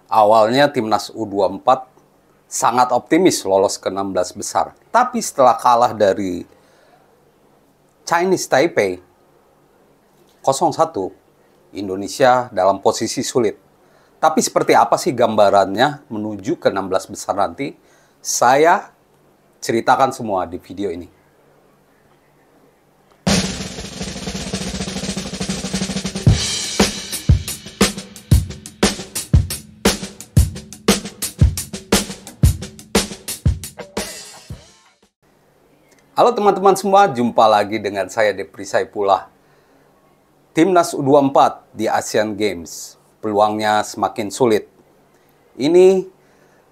Awalnya timnas U24 sangat optimis lolos ke 16 besar. Tapi setelah kalah dari Chinese Taipei 0-1, Indonesia dalam posisi sulit. Tapi seperti apa sih gambarannya menuju ke 16 besar nanti? Saya ceritakan semua di video ini. Halo teman-teman semua, jumpa lagi dengan saya Depri Saipullah. Timnas U24 di Asian Games, peluangnya semakin sulit. Ini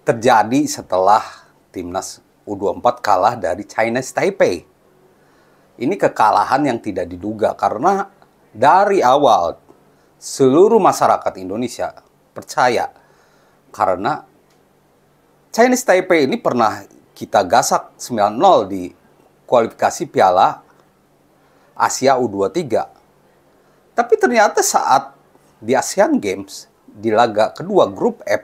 terjadi setelah Timnas U24 kalah dari Chinese Taipei. Ini kekalahan yang tidak diduga karena dari awal seluruh masyarakat Indonesia percaya karena Chinese Taipei ini pernah kita gasak 9-0 di kualifikasi Piala Asia U23. Tapi ternyata saat di Asian Games, di laga kedua grup F,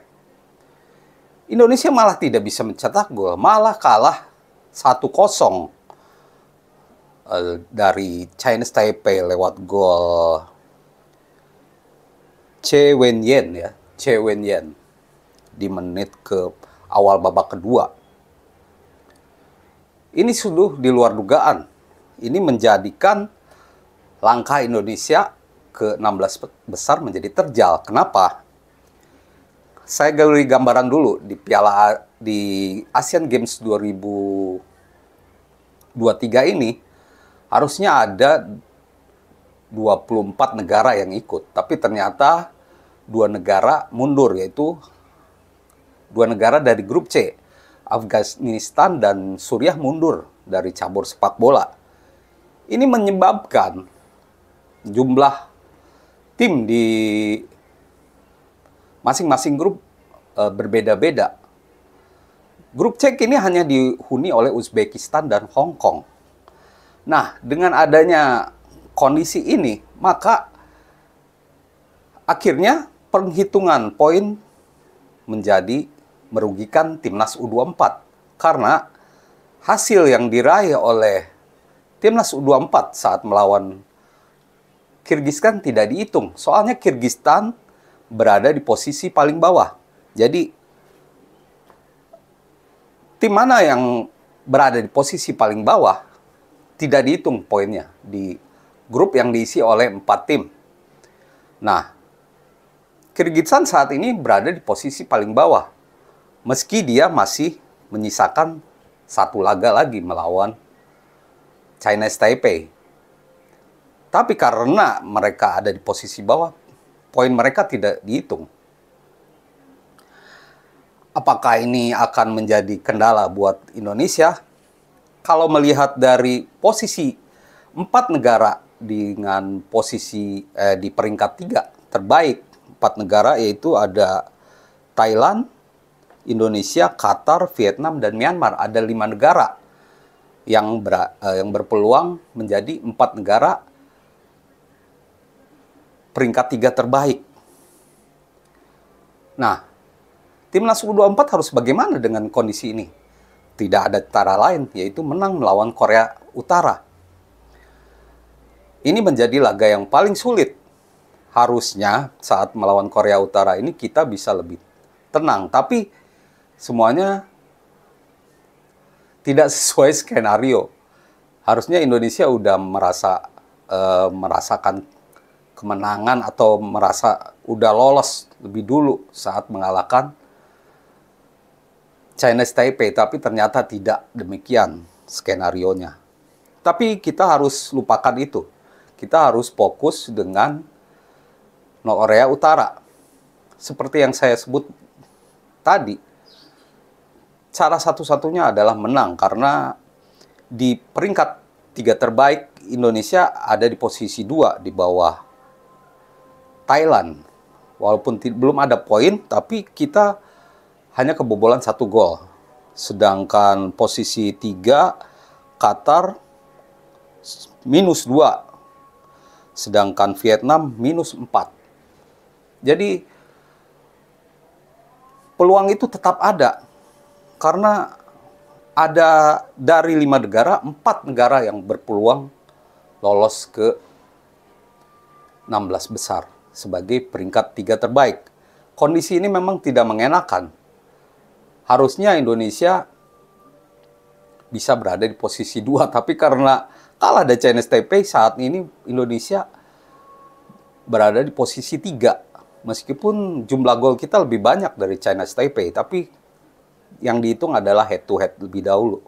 Indonesia malah tidak bisa mencetak gol, malah kalah 1-0 dari Chinese Taipei lewat gol Che Wenyan ya, Che Wenyan di menit ke awal babak kedua. Ini sudah di luar dugaan. Ini menjadikan langkah Indonesia ke 16 besar menjadi terjal. Kenapa? Saya gali gambaran dulu di Asian Games 2023 ini harusnya ada 24 negara yang ikut, tapi ternyata 2 negara mundur, yaitu 2 negara dari grup C. Afghanistan dan Suriah mundur dari cabur sepak bola. Ini menyebabkan jumlah tim di masing-masing grup berbeda-beda. Grup C ini hanya dihuni oleh Uzbekistan dan Hong Kong. Nah, dengan adanya kondisi ini, maka akhirnya penghitungan poin menjadi merugikan timnas U24 karena hasil yang diraih oleh timnas U24 saat melawan Kirgistan tidak dihitung. Soalnya Kirgistan berada di posisi paling bawah. Jadi tim mana yang berada di posisi paling bawah tidak dihitung poinnya di grup yang diisi oleh 4 tim. Nah, Kirgistan saat ini berada di posisi paling bawah. Meski dia masih menyisakan 1 laga lagi melawan Chinese Taipei. Tapi karena mereka ada di posisi bawah, poin mereka tidak dihitung. Apakah ini akan menjadi kendala buat Indonesia? Kalau melihat dari posisi 4 negara dengan posisi di peringkat 3 terbaik, 4 negara yaitu ada Thailand, Indonesia, Qatar, Vietnam, dan Myanmar. Ada 5 negara yang berpeluang menjadi 4 negara peringkat 3 terbaik. Nah, timnas U24 harus bagaimana dengan kondisi ini? Tidak ada cara lain, yaitu menang melawan Korea Utara. Ini menjadi laga yang paling sulit. Harusnya saat melawan Korea Utara ini kita bisa lebih tenang, tapi semuanya tidak sesuai skenario. Harusnya Indonesia udah merasakan kemenangan atau merasa udah lolos lebih dulu saat mengalahkan Chinese Taipei, tapi ternyata tidak demikian skenarionya. Tapi kita harus lupakan itu. Kita harus fokus dengan Korea Utara. Seperti yang saya sebut tadi, cara satu-satunya adalah menang, karena di peringkat 3 terbaik Indonesia ada di posisi 2 di bawah Thailand. Walaupun belum ada poin, tapi kita hanya kebobolan 1 gol. Sedangkan posisi 3 Qatar -2. Sedangkan Vietnam -4. Jadi peluang itu tetap ada. Karena ada dari 5 negara, 4 negara yang berpeluang lolos ke 16 besar sebagai peringkat 3 terbaik. Kondisi ini memang tidak mengenakan. Harusnya Indonesia bisa berada di posisi 2, tapi karena kalah dari Chinese Taipei, saat ini Indonesia berada di posisi 3. Meskipun jumlah gol kita lebih banyak dari Chinese Taipei, tapi yang dihitung adalah head to head lebih dahulu.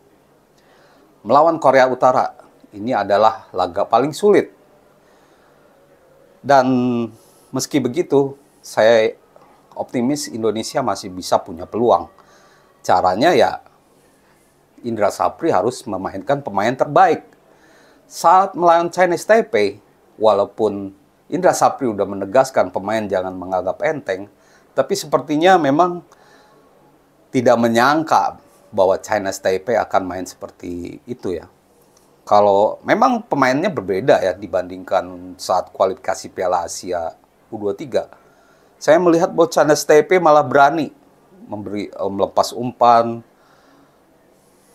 Melawan Korea Utara, ini adalah laga paling sulit. Dan meski begitu, saya optimis Indonesia masih bisa punya peluang. Caranya ya, Indra Sapri harus memainkan pemain terbaik. Saat melawan Chinese Taipei, walaupun Indra Sapri udah menegaskan pemain jangan menganggap enteng, tapi sepertinya memang tidak menyangka bahwa Chinese Taipei akan main seperti itu ya. Kalau memang pemainnya berbeda ya dibandingkan saat kualifikasi Piala Asia U23. Saya melihat bahwa Chinese Taipei malah berani melepas umpan,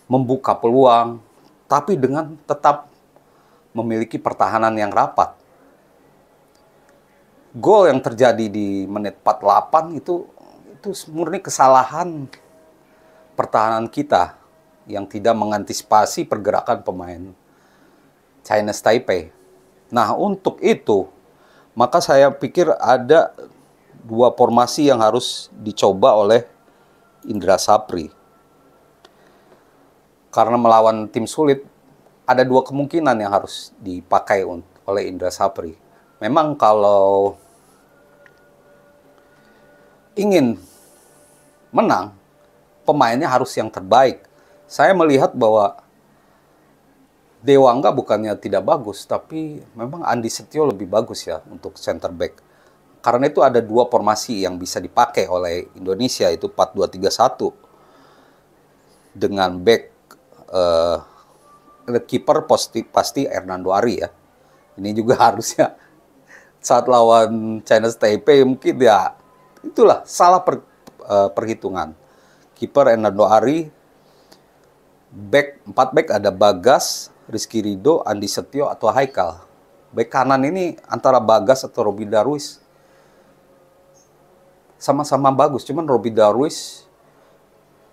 membuka peluang, tapi dengan tetap memiliki pertahanan yang rapat. Gol yang terjadi di menit 48 itu murni kesalahan pertahanan kita yang tidak mengantisipasi pergerakan pemain Chinese Taipei. Nah, untuk itu, maka saya pikir ada 2 formasi yang harus dicoba oleh Indra Sapri. Karena melawan tim sulit, ada 2 kemungkinan yang harus dipakai oleh Indra Sapri. Memang kalau ingin menang, pemainnya harus yang terbaik. Saya melihat bahwa Dewangga bukannya tidak bagus, tapi memang Andi Setio lebih bagus ya untuk center back. Karena itu ada 2 formasi yang bisa dipakai oleh Indonesia, itu 4-2-3-1. Dengan back kiper pasti Hernando Ari ya. Ini juga harusnya saat lawan Chinese Taipei mungkin ya itulah salah perhitungan. Kiper Hernando Ari, 4 back ada Bagas, Rizky Ridho, Andi Setio atau Haikal. Back kanan ini antara Bagas atau Robby Darwis. Sama-sama bagus, cuman Robby Darwis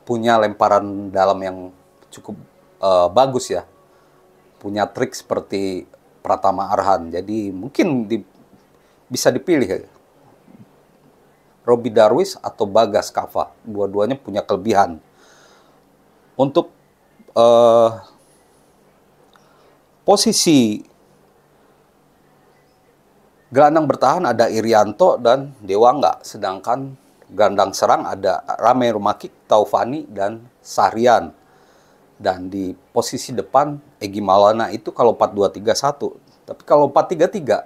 punya lemparan dalam yang cukup bagus ya. Punya trik seperti Pratama Arhan. Jadi mungkin bisa dipilih ya. Robby Darwis atau Bagas Kava. Dua-duanya punya kelebihan. Untuk posisi gelandang bertahan ada Irianto dan Dewangga. Sedangkan gelandang serang ada Rame Rumakik, Taufani, dan Sahrian. Dan di posisi depan Egy Maulana itu kalau 4-2-3-1. Tapi kalau 4-3-3,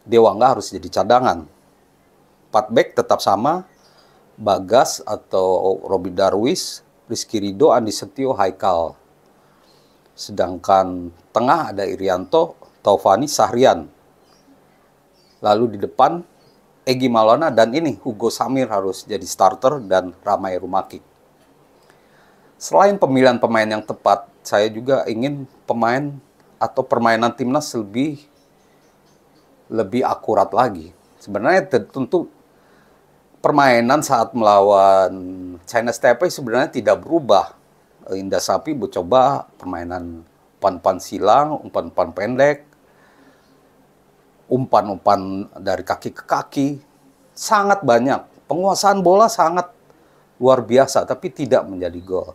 Dewangga harus jadi cadangan. 4 back tetap sama, Bagas atau Robby Darwis, Rizky Ridho, Andi Setio, Haikal. Sedangkan tengah ada Irianto, Taufani, Sahrian. Lalu di depan Egy Maulana dan ini Hugo Samir harus jadi starter dan Ramai Rumakik. Selain pemilihan pemain yang tepat, saya juga ingin pemain atau permainan timnas lebih akurat lagi. Sebenarnya tentu permainan saat melawan Chinese Taipei sebenarnya tidak berubah. Indra Sapri mencoba permainan umpan-umpan silang, umpan-umpan pendek, umpan-umpan dari kaki ke kaki, sangat banyak. Penguasaan bola sangat luar biasa, tapi tidak menjadi gol.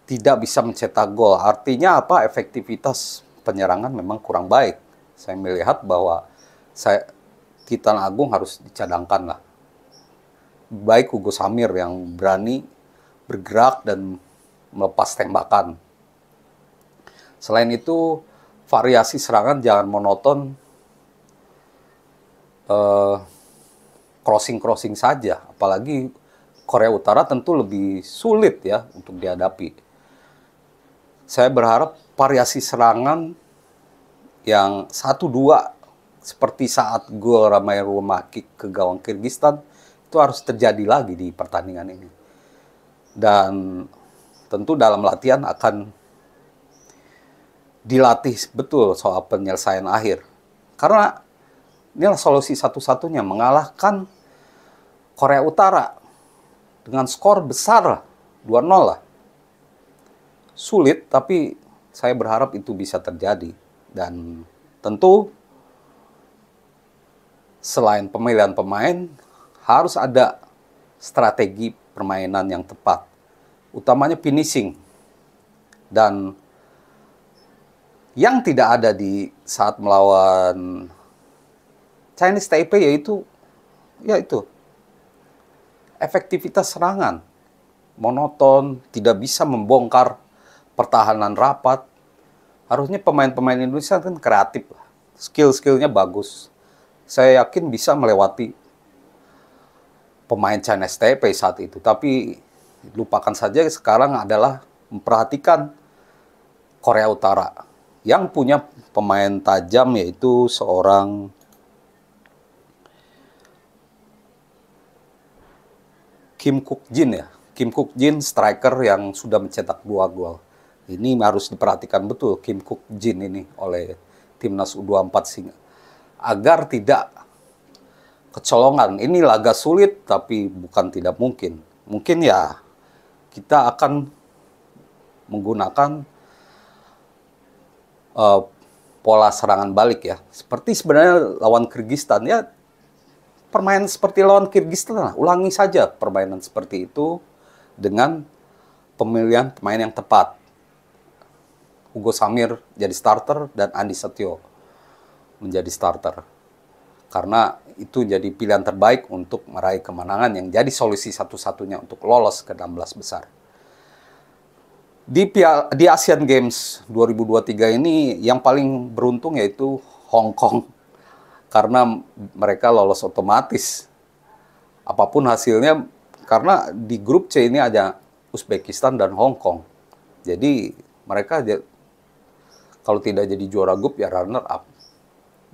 Tidak bisa mencetak gol. Artinya apa? Efektivitas penyerangan memang kurang baik. Saya melihat bahwa Titan Agung harus dicadangkan lah. Baik Hugo Samir yang berani bergerak dan melepas tembakan. Selain itu, variasi serangan jangan monoton, crossing-crossing saja. Apalagi Korea Utara tentu lebih sulit ya untuk dihadapi. Saya berharap variasi serangan yang 1-2 seperti saat gol Ramai Rumakik ke gawang Kyrgyzstan itu harus terjadi lagi di pertandingan ini. Dan tentu dalam latihan akan dilatih betul soal penyelesaian akhir. Karena inilah solusi satu-satunya mengalahkan Korea Utara dengan skor besar lah, 2-0 lah. Sulit, tapi saya berharap itu bisa terjadi. Dan tentu selain pemilihan pemain, harus ada strategi permainan yang tepat. Utamanya finishing. Dan yang tidak ada di saat melawan Chinese Taipei yaitu efektivitas serangan. Monoton, tidak bisa membongkar pertahanan rapat. Harusnya pemain-pemain Indonesia kan kreatif. Skill-skillnya bagus. Saya yakin bisa melewati pemain Chinese Taipei saat itu. Tapi lupakan saja, sekarang adalah memperhatikan Korea Utara yang punya pemain tajam, yaitu seorang Kim Kook Jin ya. Kim Kook Jin, striker yang sudah mencetak 2 gol. Ini harus diperhatikan betul Kim Kook Jin ini oleh timnas U24 agar tidak kecolongan. Ini laga sulit, tapi bukan tidak mungkin. Mungkin ya kita akan menggunakan pola serangan balik ya. Seperti sebenarnya lawan Kyrgyzstan ya, permainan seperti lawan Kyrgyzstan lah. Ulangi saja permainan seperti itu dengan pemilihan pemain yang tepat. Hugo Samir jadi starter dan Andi Setio menjadi starter. Karena itu jadi pilihan terbaik untuk meraih kemenangan yang jadi solusi satu-satunya untuk lolos ke 16 besar. Di Asian Games 2023 ini yang paling beruntung yaitu Hong Kong. Karena mereka lolos otomatis. Apapun hasilnya, karena di grup C ini ada Uzbekistan dan Hong Kong. Jadi mereka kalau tidak jadi juara grup ya runner up.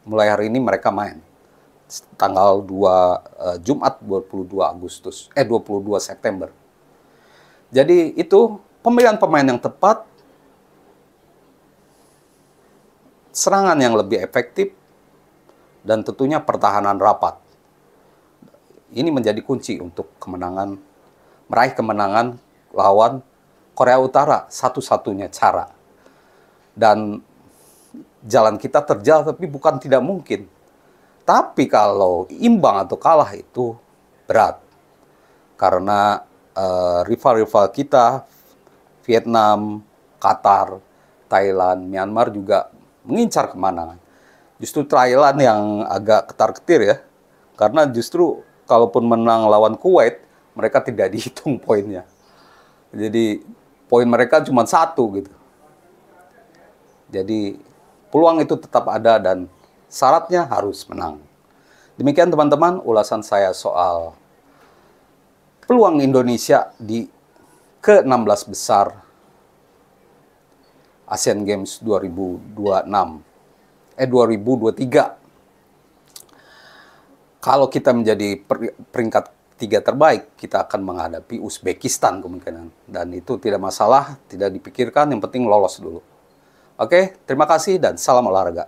Mulai hari ini mereka main. Tanggal 2 Jumat 22 September. Jadi itu pemilihan pemain yang tepat, serangan yang lebih efektif, dan tentunya pertahanan rapat. Ini menjadi kunci untuk meraih kemenangan lawan Korea Utara, satu-satunya cara. Dan jalan kita terjal, tapi bukan tidak mungkin. Tapi kalau imbang atau kalah itu berat. Karena rival-rival kita, Vietnam, Qatar, Thailand, Myanmar juga mengincar kemenangan. Justru Thailand yang agak ketar-ketir ya. Karena justru kalaupun menang lawan Kuwait, mereka tidak dihitung poinnya. Jadi poin mereka cuma 1 gitu. Jadi peluang itu tetap ada dan syaratnya harus menang. Demikian teman-teman ulasan saya soal peluang Indonesia di ke-16 besar Asian Games 2023. Kalau kita menjadi peringkat 3 terbaik, kita akan menghadapi Uzbekistan kemungkinan. Dan itu tidak masalah, tidak dipikirkan, yang penting lolos dulu. Oke, terima kasih dan salam olahraga.